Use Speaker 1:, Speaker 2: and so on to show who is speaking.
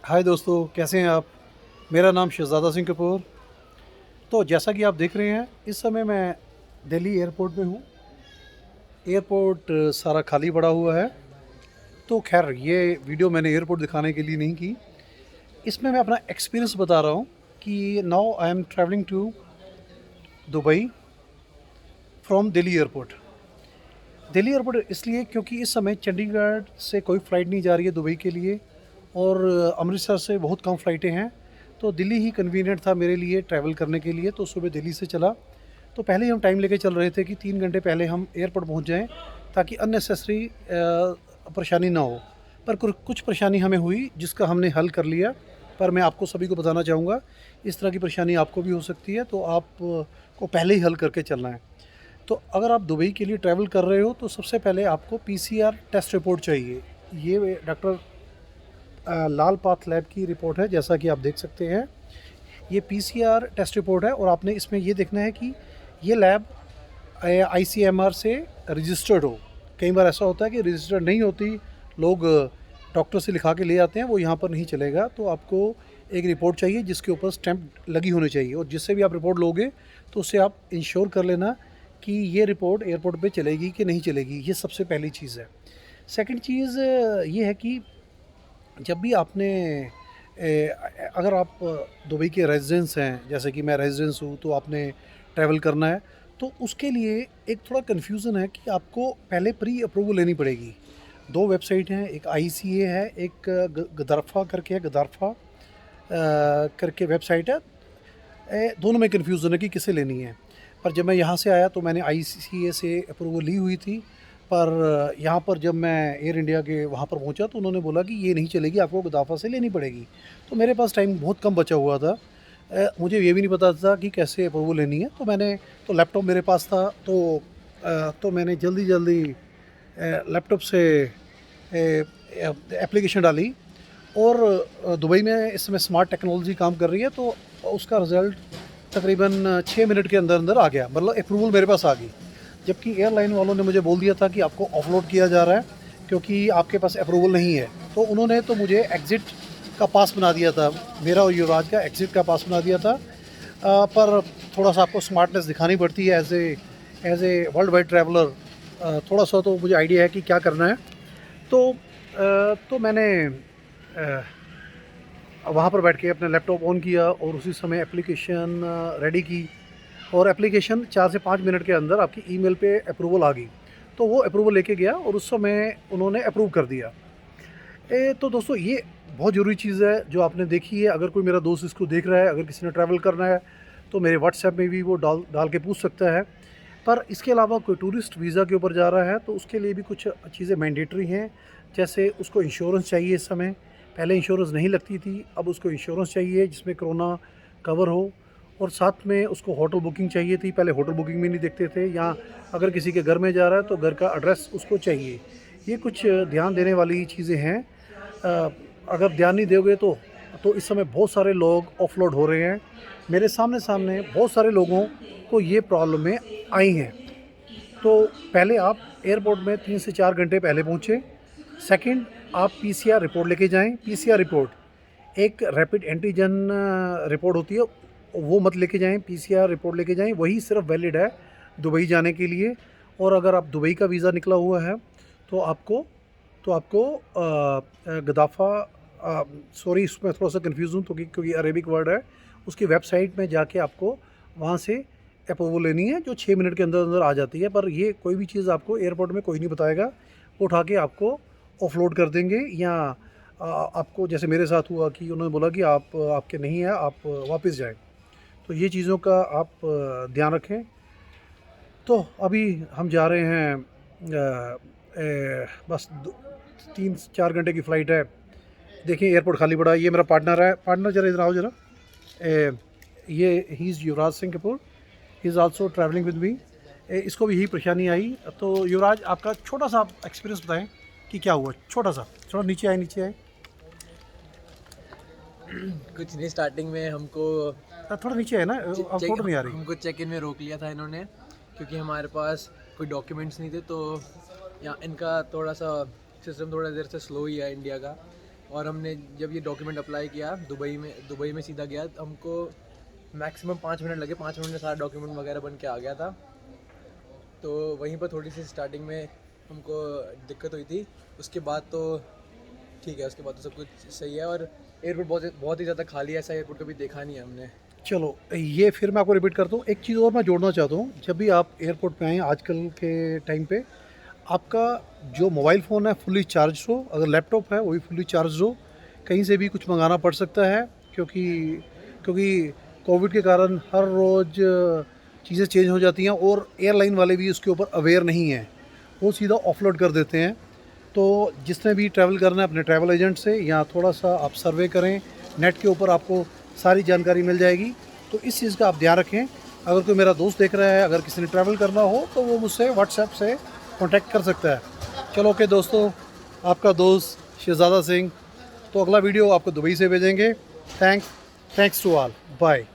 Speaker 1: हाय दोस्तों, कैसे हैं आप? मेरा नाम शहज़ादा सिंह कपूर। तो जैसा कि आप देख रहे हैं, इस समय मैं दिल्ली एयरपोर्ट में हूँ। एयरपोर्ट सारा खाली पड़ा हुआ है। तो ख़ैर ये वीडियो मैंने एयरपोर्ट दिखाने के लिए नहीं की। इसमें मैं अपना एक्सपीरियंस बता रहा हूँ कि now I am travelling to Dubai from Delhi airport. Delhi airport इसलिए क्योंकि इस समय चंडीगढ़ से कोई फ़्लाइट नहीं जा रही है दुबई के लिए, और अमृतसर से बहुत कम फ़्लाइटें हैं। तो दिल्ली ही कन्वीनियंट था मेरे लिए ट्रैवल करने के लिए, तो सुबह दिल्ली से चला। तो पहले ही हम टाइम लेके चल रहे थे कि 3 घंटे पहले हम एयरपोर्ट पहुंच जाएं, ताकि अननेसेसरी परेशानी ना हो। पर कुछ परेशानी हमें हुई जिसका हमने हल कर लिया। पर मैं आपको सभी को बताना चाहूँगा, इस तरह की परेशानी आपको भी हो सकती है, तो आप को पहले ही हल करके चलना है। तो अगर आप दुबई के लिए ट्रैवल कर रहे हो तो सबसे पहले आपको पीसीआर टेस्ट रिपोर्ट चाहिए। ये डॉक्टर लाल पाथ लैब की रिपोर्ट है, जैसा कि आप देख सकते हैं। ये पीसीआर टेस्ट रिपोर्ट है, और आपने इसमें ये देखना है कि ये लैब आईसीएमआर से रजिस्टर्ड हो। कई बार ऐसा होता है कि रजिस्टर्ड नहीं होती, लोग डॉक्टर से लिखा के ले आते हैं, वो यहाँ पर नहीं चलेगा। तो आपको एक रिपोर्ट चाहिए जिसके ऊपर स्टैंप लगी होनी चाहिए, और जिससे भी आप रिपोर्ट लोगे तो उससे आप इंश्योर कर लेना कि ये रिपोर्ट एयरपोर्ट पे चलेगी कि नहीं चलेगी। ये सबसे पहली चीज़ है। सेकंड चीज़ ये है कि जब भी आपने अगर आप दुबई के रेजिडेंस हैं, जैसे कि मैं रेजिडेंस हूँ, तो आपने ट्रैवल करना है, तो उसके लिए एक थोड़ा कन्फ्यूज़न है कि आपको पहले प्री अप्रूवल लेनी पड़ेगी। 2 वेबसाइट हैं, एक आईसीए है, एक गदरफा करके है, गदारफा करके वेबसाइट है। दोनों में कन्फ्यूज़न है कि किसे लेनी है। पर जब मैं यहाँ से आया तो मैंने आईसीए से अप्रूवल ली हुई थी। पर यहाँ पर जब मैं एयर इंडिया के वहाँ पर पहुँचा तो उन्होंने बोला कि ये नहीं चलेगी, आपको गदाफा से लेनी पड़ेगी। तो मेरे पास टाइम बहुत कम बचा हुआ था। मुझे ये भी नहीं पता था कि कैसे अप्रूवल लेनी है। तो मैंने तो लैपटॉप मेरे पास था, तो मैंने जल्दी लैपटॉप से एप्लीकेशन डाली। और दुबई में इस समय स्मार्ट टेक्नोलॉजी काम कर रही है, तो उसका रिज़ल्ट तकरीबन 6 मिनट के अंदर अंदर आ गया, मतलब अप्रूवल मेरे पास आ गई। जबकि एयरलाइन वालों ने मुझे बोल दिया था कि आपको ऑफलोड किया जा रहा है क्योंकि आपके पास अप्रूवल नहीं है। तो उन्होंने तो मुझे एग्ज़िट का पास बना दिया था, मेरा और युवराज का एग्ज़िट का पास बना दिया था। पर थोड़ा सा आपको स्मार्टनेस दिखानी पड़ती है as a world wide traveller. थोड़ा सा तो मुझे आइडिया है कि क्या करना है। तो मैंने वहाँ पर बैठ के अपना लैपटॉप ऑन किया और उसी समय एप्लीकेशन रेडी की, और एप्लीकेशन 4 से 5 मिनट के अंदर आपकी ईमेल पे अप्रूवल आ गई। तो वो अप्रूवल लेके गया और उस समय उन्होंने अप्रूव कर दिया। तो दोस्तों ये बहुत ज़रूरी चीज़ है जो आपने देखी है। अगर कोई मेरा दोस्त इसको देख रहा है, अगर किसी ने ट्रैवल करना है तो मेरे व्हाट्सएप में भी वो डाल डाल के पूछ सकता है। पर इसके अलावा कोई टूरिस्ट वीज़ा के ऊपर जा रहा है तो उसके लिए भी कुछ चीज़ें मैंडेटरी हैं। जैसे उसको इंश्योरेंस चाहिए इस समय, पहले इंश्योरेंस नहीं लगती थी, अब उसको इंश्योरेंस चाहिए जिसमें कोरोना कवर हो। और साथ में उसको होटल बुकिंग चाहिए थी, पहले होटल बुकिंग भी नहीं देखते थे। या अगर किसी के घर में जा रहा है तो घर का एड्रेस उसको चाहिए। ये कुछ ध्यान देने वाली चीज़ें हैं। अगर ध्यान नहीं दोगे तो इस समय बहुत सारे लोग ऑफलोड हो रहे हैं। मेरे सामने सामने बहुत सारे लोगों को ये प्रॉब्लमें आई हैं। तो पहले आप एयरपोर्ट में 3 से 4 घंटे पहले पहुँचे। सेकंड, आप पीसीआर रिपोर्ट लेके जाएं। पीसीआर रिपोर्ट एक रैपिड एंटीजन रिपोर्ट होती है, वो मत लेके जाएं। पीसीआर रिपोर्ट लेके जाएं, वही सिर्फ वैलिड है दुबई जाने के लिए। और अगर आप दुबई का वीज़ा निकला हुआ है तो आपको गदाफ़ा, सॉरी इसमें थोड़ा सा कन्फ्यूज़ हूँ तो क्योंकि अरेबिक वर्ड है। उसकी वेबसाइट में जाके आपको वहाँ से अप्रूवल लेनी है, जो 6 मिनट के अंदर अंदर आ जाती है। पर ये कोई भी चीज़ आपको एयरपोर्ट में कोई नहीं बताएगा, वो उठा के आपको ऑफलोड कर देंगे। या आपको जैसे मेरे साथ हुआ कि उन्होंने बोला कि आपके नहीं है, आप वापस जाएं। तो ये चीज़ों का आप ध्यान रखें। तो अभी हम जा रहे हैं, बस 3-4 घंटे की फ़्लाइट है। देखिए एयरपोर्ट खाली पड़ा है। ये मेरा पार्टनर है। पार्टनर जरा इधर आओ जरा। ये he is Yuvraj Singh Kapoor, he is also travelling with me. इसको भी यही परेशानी आई। तो युवराज, आपका छोटा सा एक्सपीरियंस बताएं कि क्या हुआ, छोटा सा। थोड़ा नीचे आए।
Speaker 2: कुछ नहीं, स्टार्टिंग में हमको
Speaker 1: थोड़ा नीचे है ना, अब फोटो नहीं आ रही।
Speaker 2: हमको चेक इन में रोक लिया था इन्होंने, क्योंकि हमारे पास कोई डॉक्यूमेंट्स नहीं थे। तो यहाँ इनका थोड़ा सा सिस्टम थोड़ा देर से स्लो ही है इंडिया का। और हमने जब ये डॉक्यूमेंट अप्लाई किया दुबई में सीधा गया, हमको मैक्सिमम 5 मिनट लगे। 5 मिनट में सारा डॉक्यूमेंट वगैरह बन के आ गया था। तो वहीं पर थोड़ी सी स्टार्टिंग में हमको दिक्कत हुई थी, उसके बाद तो ठीक है, उसके बाद तो सब कुछ सही है। और एयरपोर्ट बहुत ही ज़्यादा खाली है, ऐसा एयरपोर्ट कभी देखा नहीं है हमने।
Speaker 1: चलो ये फिर मैं आपको रिपीट करता हूँ। एक चीज़ और मैं जोड़ना चाहता हूँ, जब भी आप एयरपोर्ट पे आएँ आजकल के टाइम पे, आपका जो मोबाइल फ़ोन है फुल्ली चार्ज हो, अगर लैपटॉप है वो भी फुल्ली चार्ज हो। कहीं से भी कुछ मंगाना पड़ सकता है, क्योंकि क्योंकि कोविड के कारण हर रोज़ चीज़ें चेंज हो जाती हैं, और एयरलाइन वाले भी उसके ऊपर अवेयर नहीं हैं, वो सीधा ऑफलोड कर देते हैं। तो जिसने भी ट्रैवल करना है अपने ट्रैवल एजेंट से या थोड़ा सा आप सर्वे करें, नेट के ऊपर आपको सारी जानकारी मिल जाएगी। तो इस चीज़ का आप ध्यान रखें। अगर कोई मेरा दोस्त देख रहा है, अगर किसी ने ट्रैवल करना हो तो वो मुझसे व्हाट्सएप से कांटेक्ट कर सकता है। चलो ओके दोस्तों, आपका दोस्त शहज़ादा सिंह। तो अगला वीडियो आपको दुबई से भेजेंगे। Thanks to all, bye.